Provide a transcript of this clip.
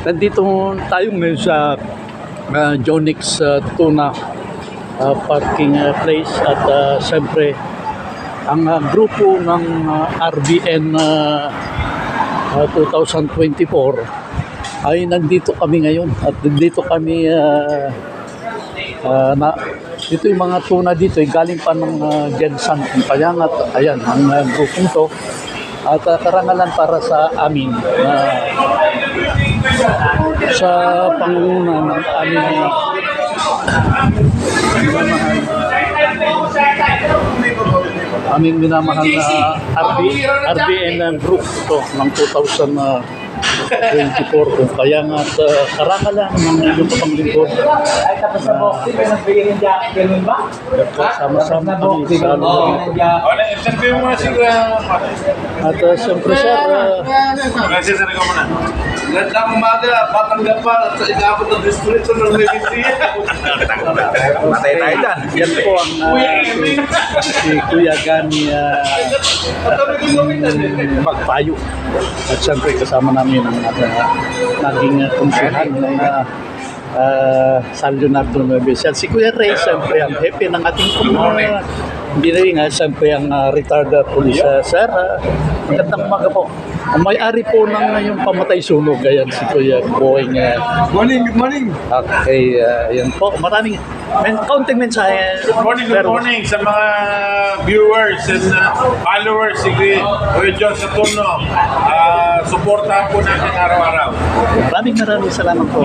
Nandito tayo ngayon sa Jonix Tuna parking place at siyempre ang grupo ng RBN 2024 ay nandito kami ngayon at dito kami dito yung mga tuna dito galing pa ng Gensan Payan at ayan ang grupong to at karangalan para sa amin sa pangunguna ng aming minamahal na RBN group to ng 2024 kung kaya nga at karangalan ng inyong papanglingkod ay tapos sa boxing may nagbigay ng jacket, ganun ba? sama-sama kami sa interview mo na sila. at siyempre sir Kasi sa rin ko muna. Gandang umaga, patanggapan at sa ikabot ng distrito ng Levitia. Matay tayo dyan. yan po ang si Kuya Gani Magpayo at siyempre kasama namin ang naging kumsihan ng San Leonardo Nueva Ecija. Si Kuya Ray, siyempre ang hepe ng ating hindi nga, siyempre ang retired police sir. Magandang umaga po. Ang may-ari po ng yung pamatay sunog, ayan si Kuya Boying. Good morning. Okay, yan po. Maraming kaunting mensahe. Good morning sa mga viewers and followers. Sige, Kuya John Saturno. Suportahan po natin araw-araw. Maraming salamat po.